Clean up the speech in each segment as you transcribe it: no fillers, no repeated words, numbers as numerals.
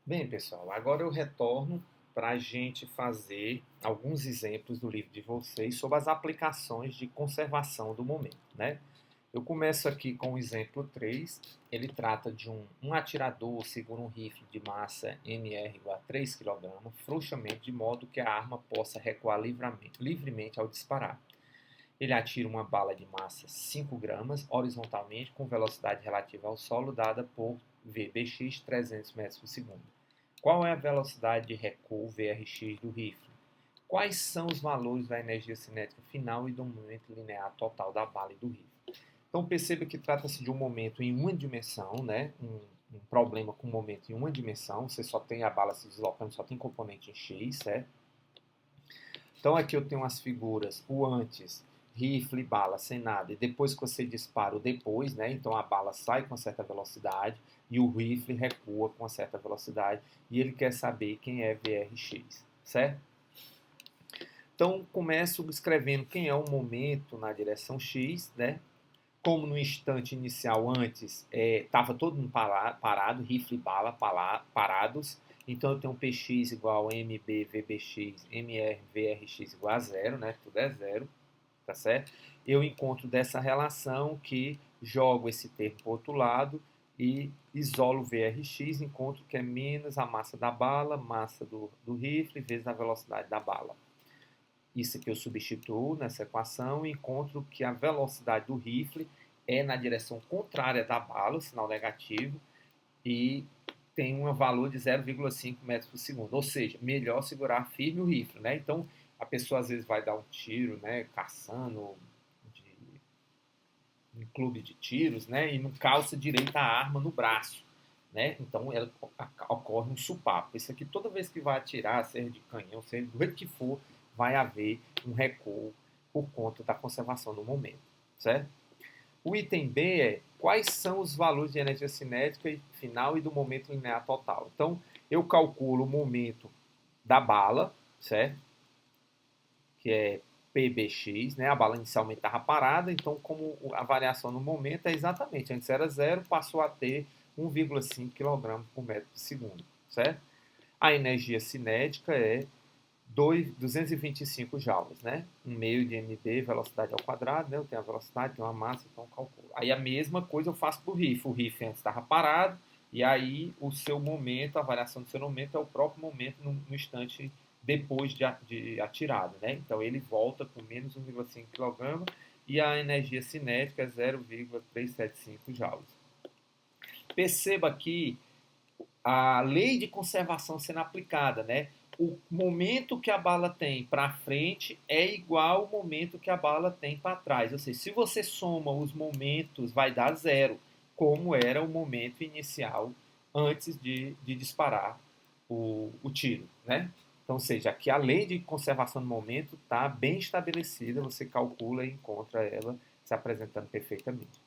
Bem, pessoal, agora eu retorno para a gente fazer alguns exemplos do livro de vocês sobre as aplicações de conservação do momento, né? Eu começo aqui com o exemplo 3. Ele trata de um atirador segura um rifle de massa MR igual a 3 kg, frouxamente, de modo que a arma possa recuar livremente ao disparar. Ele atira uma bala de massa 5 gramas horizontalmente com velocidade relativa ao solo dada por VBX 300 metros por segundo. Qual é a velocidade de recuo VRX do rifle? Quais são os valores da energia cinética final e do momento linear total da bala e do rifle? Então perceba que trata-se de um momento em uma dimensão, né? Um problema com momento em uma dimensão. Você só tem a bala se deslocando, só tem componente em X, certo? Então aqui eu tenho as figuras, o antes, rifle, bala sem nada, e depois que você dispara o depois, né? Então a bala sai com certa velocidade e o rifle recua com certa velocidade e ele quer saber quem é VRX, certo? Então começo escrevendo quem é o momento na direção X, né? Como no instante inicial antes estava todo mundo parado, rifle e bala parados, então eu tenho um PX igual a MB, VBX, MR, VRX igual a zero, né? Tudo é zero, tá certo? Eu encontro dessa relação que jogo esse termo para o outro lado e isolo o VRX, encontro que é menos a massa da bala, massa do rifle, vezes a velocidade da bala. Isso aqui eu substituo nessa equação e encontro que a velocidade do rifle é na direção contrária da bala, o sinal negativo, e tem um valor de 0,5 metros por segundo. Ou seja, melhor segurar firme o rifle, né? Então, a pessoa às vezes vai dar um tiro, né? Caçando um clube de tiros, né? E não calça direito a arma no braço, né? Então, ocorre um supapo. Isso aqui, toda vez que vai atirar, seja de canhão, seja do jeito que for, vai haver um recuo por conta da conservação do momento, certo? O item B é quais são os valores de energia cinética final e do momento linear total. Então, eu calculo o momento da bala, certo? Que é PBX, né? A bala inicialmente estava parada, então como a variação no momento é exatamente, antes era zero, passou a ter 1,5 kg por metro por segundo, certo? A energia cinética é 225 joules, né? 1,5 de mb, velocidade ao quadrado, né? Eu tenho a velocidade, tenho a massa, então eu calculo. Aí a mesma coisa eu faço para o rifle. O rifle antes estava parado, e aí o seu momento, a variação do seu momento é o próprio momento no instante depois de atirado, né? Então ele volta com menos 1,5 kg e a energia cinética é 0,375 joules. Perceba aqui a lei de conservação sendo aplicada, né? O momento que a bala tem para frente é igual ao momento que a bala tem para trás. Ou seja, se você soma os momentos, vai dar zero, como era o momento inicial antes de disparar o tiro, né? Então, ou seja, aqui a lei de conservação do momento está bem estabelecida, você calcula e encontra ela se apresentando perfeitamente.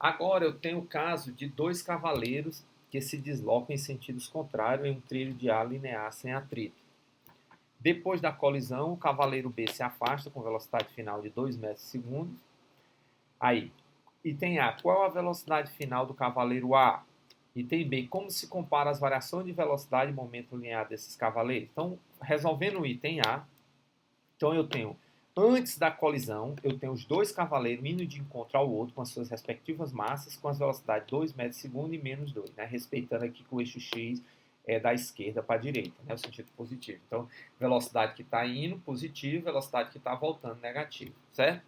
Agora eu tenho o caso de dois cavaleiros que se deslocam em sentidos contrários em um trilho de ar linear sem atrito. Depois da colisão, o cavaleiro B se afasta com velocidade final de 2 metros por segundo. Aí, item A, qual a velocidade final do cavaleiro A? Item B, como se compara as variações de velocidade e momento linear desses cavaleiros? Então, resolvendo o item A, então eu tenho, antes da colisão, eu tenho os dois cavaleiros indo de encontro ao outro com as suas respectivas massas, com as velocidades 2 metros por segundo e menos 2, né? Respeitando aqui que o eixo X é da esquerda para a direita, né? O sentido positivo. Então, velocidade que está indo, positivo, velocidade que está voltando, negativo, certo?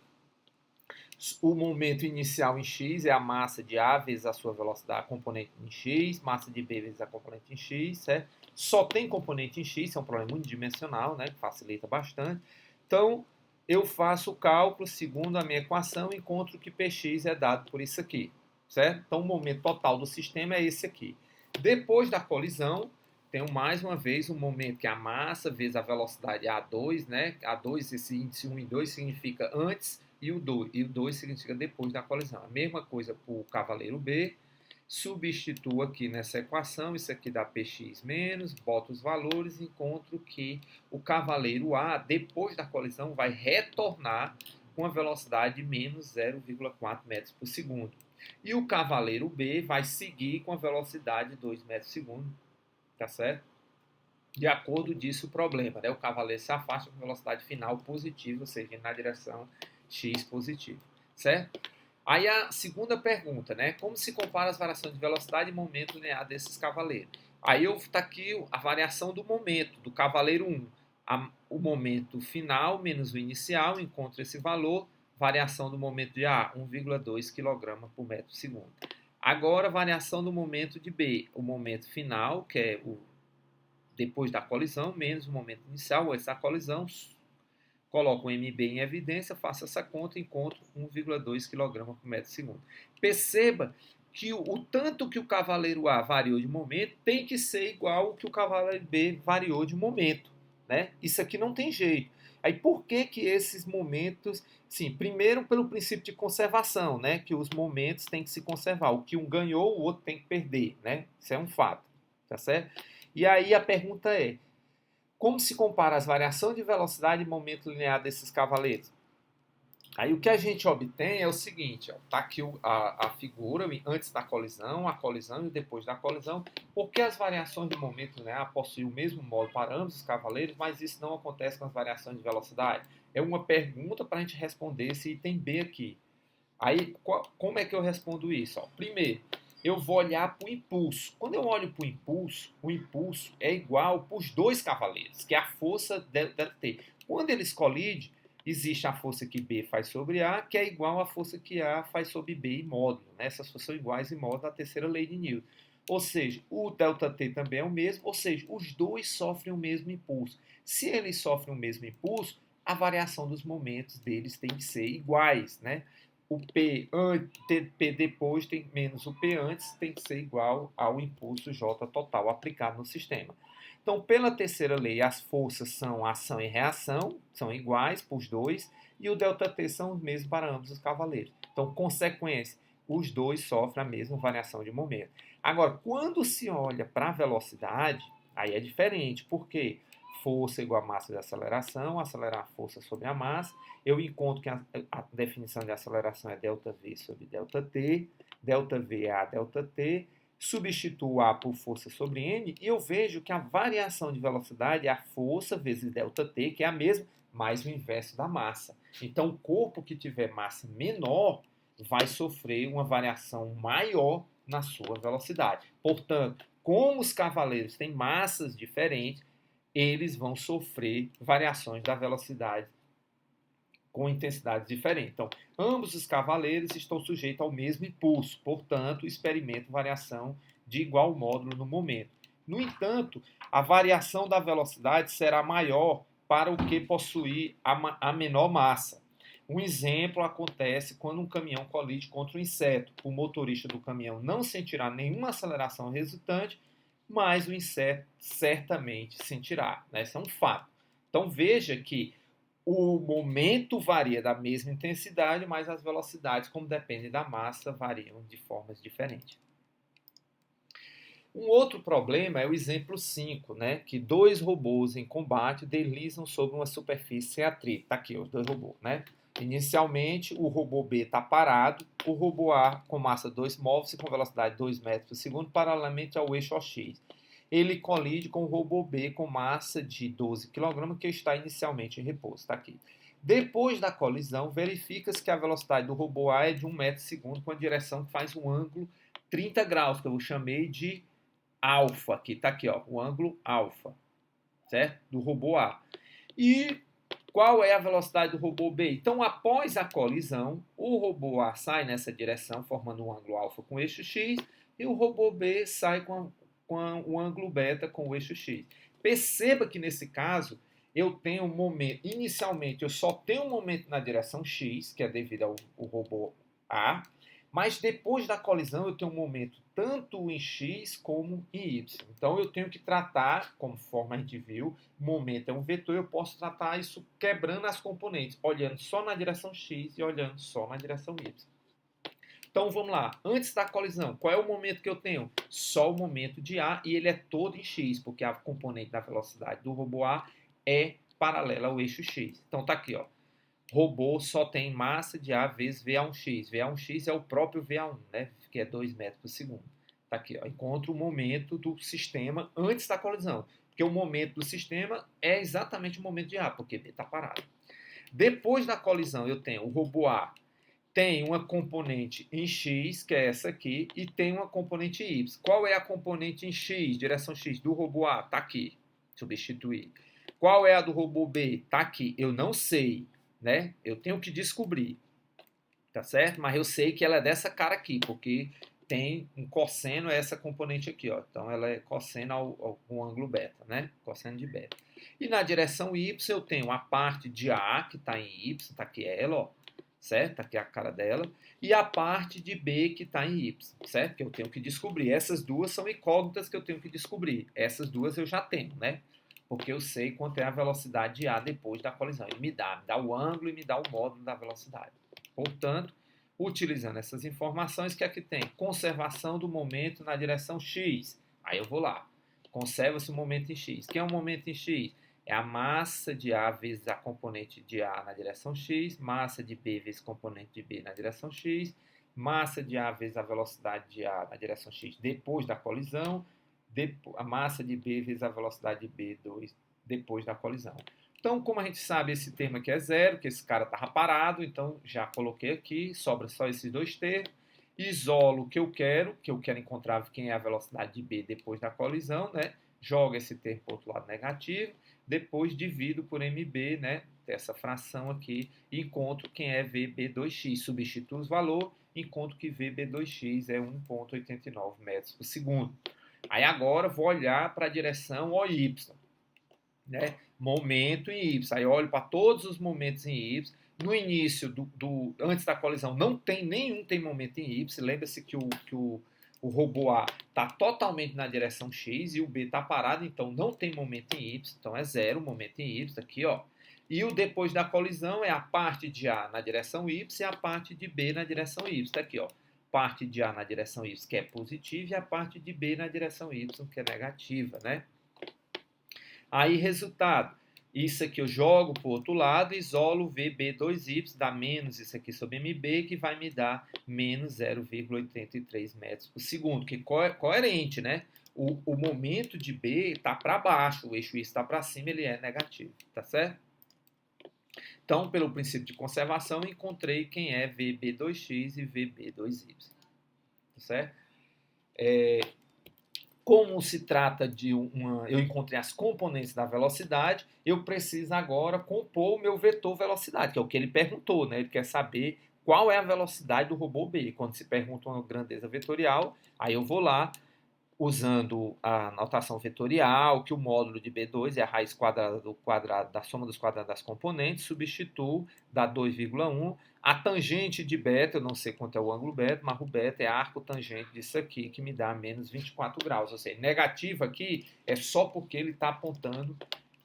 O momento inicial em x é a massa de A vezes a sua velocidade, a componente em x, massa de B vezes a componente em x, certo? Só tem componente em x, isso é um problema unidimensional, né, que facilita bastante. Então, eu faço o cálculo segundo a minha equação e encontro que Px é dado por isso aqui, certo? Então, o momento total do sistema é esse aqui. Depois da colisão, tenho mais uma vez um momento que a massa vezes a velocidade é A2, né? A2, esse índice 1 e 2 significa antes e o 2 significa depois da colisão. A mesma coisa para o cavaleiro B. Substituo aqui nessa equação, isso aqui dá px menos, boto os valores e encontro que o cavaleiro A, depois da colisão, vai retornar com a velocidade de menos 0,4 metros por segundo. E o cavaleiro B vai seguir com a velocidade de 2 metros por segundo, tá certo? De acordo disso o problema, né? O cavaleiro se afasta com velocidade final positiva, ou seja, na direção x positiva, certo? Aí a segunda pergunta, né? Como se compara as variações de velocidade e momento linear desses cavaleiros? Aí está aqui a variação do momento, do cavaleiro 1. O momento final menos o inicial, encontra esse valor, variação do momento de A, 1,2 kg por metro por segundo. Agora, variação do momento de B, o momento final, que é o depois da colisão, menos o momento inicial, antes da colisão, coloco o MB em evidência, faço essa conta e encontro 1,2 kg por metro por segundo. Perceba que o tanto que o cavaleiro A variou de momento tem que ser igual ao que o cavaleiro B variou de momento, né? Isso aqui não tem jeito. Aí por que esses momentos... Sim, primeiro pelo princípio de conservação, né? Que os momentos têm que se conservar. O que um ganhou, o outro tem que perder, né? Isso é um fato, tá certo? E aí a pergunta é, como se compara as variações de velocidade e momento linear desses cavaleiros? Aí o que a gente obtém é o seguinte, está aqui a figura antes da colisão, a colisão e depois da colisão, porque as variações de momento linear possuem o mesmo modo para ambos os cavaleiros, mas isso não acontece com as variações de velocidade? É uma pergunta para a gente responder esse item B aqui. Aí, como é que eu respondo isso? Primeiro, eu vou olhar para o impulso. Quando eu olho para o impulso é igual para os dois cavaleiros, que é a força Δt. Quando eles colidem, existe a força que B faz sobre A, que é igual à força que A faz sobre B em módulo. Né? Essas forças são iguais em módulo da terceira lei de Newton. Ou seja, o ΔT também é o mesmo, ou seja, os dois sofrem o mesmo impulso. Se eles sofrem o mesmo impulso, a variação dos momentos deles tem que ser iguais, né? O P depois tem menos o P antes tem que ser igual ao impulso J total aplicado no sistema. Então, pela terceira lei, as forças são ação e reação, são iguais para os dois, e o ΔT são os mesmos para ambos os cavaleiros. Então, consequência, os dois sofrem a mesma variação de momento. Agora, quando se olha para a velocidade, aí é diferente, porque força igual a massa de aceleração, acelerar a força sobre a massa, eu encontro que a definição de aceleração é ΔV sobre ΔT, ΔV é a ΔT, substituo A por força sobre M e eu vejo que a variação de velocidade é a força vezes ΔT, que é a mesma, mais o inverso da massa. Então, o corpo que tiver massa menor vai sofrer uma variação maior na sua velocidade. Portanto, como os cavaleiros têm massas diferentes, eles vão sofrer variações da velocidade com intensidades diferentes. Então, ambos os cavaleiros estão sujeitos ao mesmo impulso, portanto, experimentam variação de igual módulo no momento. No entanto, a variação da velocidade será maior para o que possuir a menor massa. Um exemplo acontece quando um caminhão colide contra um inseto. O motorista do caminhão não sentirá nenhuma aceleração resultante, mas o inseto certamente sentirá. Né? Isso é um fato. Então veja que o momento varia da mesma intensidade, mas as velocidades, como dependem da massa, variam de formas diferentes. Um outro problema é o exemplo 5, né? Que dois robôs em combate deslizam sobre uma superfície sem atrito. Está aqui os dois robôs, né? Inicialmente, o robô B está parado, o robô A, com massa 2, move-se com velocidade de 2 metros por segundo paralelamente ao eixo OX. Ele colide com o robô B com massa de 12 kg, que está inicialmente em repouso. Está aqui. Depois da colisão, verifica-se que a velocidade do robô A é de 1 metro por segundo, com a direção que faz um ângulo 30 graus, que eu chamei de alfa. Aqui está aqui, ó, o ângulo alfa, certo? Do robô A. E qual é a velocidade do robô B? Então, após a colisão, o robô A sai nessa direção, formando um ângulo alfa com o eixo X, e o robô B sai com o ângulo beta com o eixo X. Perceba que nesse caso, eu tenho um momento, inicialmente eu só tenho um momento na direção X, que é devido ao robô A, mas depois da colisão eu tenho um momento tanto em X como em Y. Então eu tenho que tratar, conforme a gente viu, o momento é um vetor, eu posso tratar isso quebrando as componentes, olhando só na direção X e olhando só na direção Y. Então vamos lá, antes da colisão, qual é o momento que eu tenho? Só o momento de A e ele é todo em X, porque a componente da velocidade do robô A é paralela ao eixo X. Então tá aqui, ó. robô só tem massa de A vezes VA1x. VA1x é o próprio VA1, né? Que é 2 metros por segundo. Tá aqui, ó. Encontra o momento do sistema antes da colisão. Porque o momento do sistema é exatamente o momento de A, porque B está parado. Depois da colisão, eu tenho o robô A tem uma componente em X, que é essa aqui, e tem uma componente em Y. Qual é a componente em X, direção X, do robô A? Está aqui. Substituir. Qual é a do robô B? Está aqui. Eu não sei, né? Eu tenho que descobrir. Tá certo? Mas eu sei que ela é dessa cara aqui, porque tem um cosseno essa componente aqui, ó. Então ela é cosseno ao ângulo beta, né? Cosseno de beta. E na direção Y eu tenho a parte de A, que está em Y, está aqui ela, ó. Certo? Aqui é a cara dela. E a parte de B que está em Y, certo? Que eu tenho que descobrir. Essas duas são incógnitas que eu tenho que descobrir. Essas duas eu já tenho, né? Porque eu sei quanto é a velocidade de A depois da colisão. Ele me dá o ângulo e me dá o módulo da velocidade. Portanto, utilizando essas informações, o que aqui tem? Conservação do momento na direção X. Aí eu vou lá. Conserva-se o momento em X. O que é o momento em X? É a massa de A vezes a componente de A na direção X, massa de B vezes componente de B na direção X, massa de A vezes a velocidade de A na direção X depois da colisão, a massa de B vezes a velocidade de B2 depois da colisão. Então, como a gente sabe, esse termo aqui é zero, que esse cara estava parado, então já coloquei aqui, sobra só esses dois termos. Isolo o que eu quero encontrar quem é a velocidade de B depois da colisão, né? Joga esse termo para o outro lado negativo, depois divido por MB, né? Essa fração aqui, e encontro quem é VB2x. Substituo os valores, encontro que VB2x é 1,89 metros por segundo. Aí agora vou olhar para a direção OY, né? Momento em Y. Aí olho para todos os momentos em Y. No início, antes da colisão, não tem nenhum tem momento em Y. Lembra-se que o robô A está totalmente na direção X e o B está parado, então não tem momento em Y. Então é zero o momento em Y aqui, ó. E o depois da colisão é a parte de A na direção Y e a parte de B na direção Y. Está aqui, ó. Parte de A na direção Y, que é positiva, e a parte de B na direção Y, que é negativa, né? Aí, resultado. Isso aqui eu jogo para o outro lado, isolo VB2Y, dá menos isso aqui sobre MB, que vai me dar menos 0,83 metros por segundo, que é coerente, né? O momento de B está para baixo, o eixo Y está para cima, ele é negativo, tá certo? Então, pelo princípio de conservação, encontrei quem é VB2x e VB2y, tá certo? Como se trata de eu encontrei as componentes da velocidade, eu preciso agora compor o meu vetor velocidade, que é o que ele perguntou, né? Ele quer saber qual é a velocidade do robô B. Quando se pergunta uma grandeza vetorial, aí eu vou lá, usando a notação vetorial, que o módulo de B2 é a raiz quadrada do quadrado da soma dos quadrados das componentes, substituo, dá 2,1. A tangente de beta, eu não sei quanto é o ângulo beta, mas o beta é arco tangente disso aqui, que me dá menos 24 graus. Ou seja, negativo aqui é só porque ele está apontando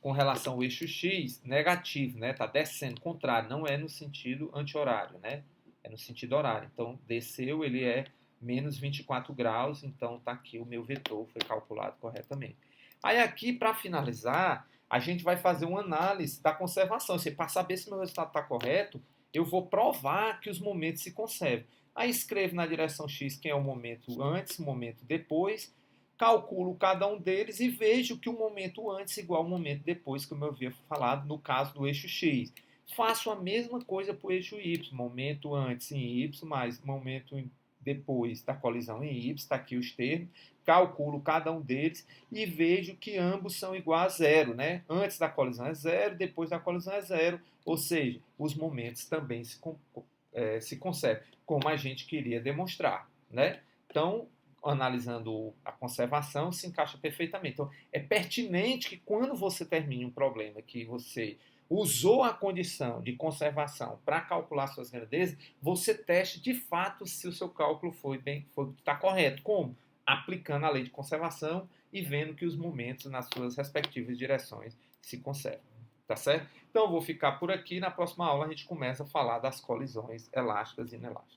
com relação ao eixo X, negativo, né? Está descendo, contrário, não é no sentido anti-horário, né? É no sentido horário. Então, desceu, ele é menos 24 graus, então está aqui o meu vetor, foi calculado corretamente. Aí aqui, para finalizar, a gente vai fazer uma análise da conservação. Para saber se meu resultado está correto, eu vou provar que os momentos se conservam. Aí escrevo na direção X quem é o momento antes, o momento depois, calculo cada um deles e vejo que o momento antes é igual ao momento depois, como eu havia falado no caso do eixo X. Faço a mesma coisa para o eixo Y, momento antes em Y mais momento depois da colisão em Y, está aqui os termos, calculo cada um deles e vejo que ambos são iguais a zero, né? Antes da colisão é zero, depois da colisão é zero, ou seja, os momentos também se conservam, como a gente queria demonstrar, né? Então, analisando a conservação, se encaixa perfeitamente. Então, é pertinente que quando você termine um problema que você usou a condição de conservação para calcular suas grandezas, você teste de fato se o seu cálculo está correto. Como? Aplicando a lei de conservação e vendo que os momentos nas suas respectivas direções se conservam. Tá certo? Então, eu vou ficar por aqui. Na próxima aula, a gente começa a falar das colisões elásticas e inelásticas.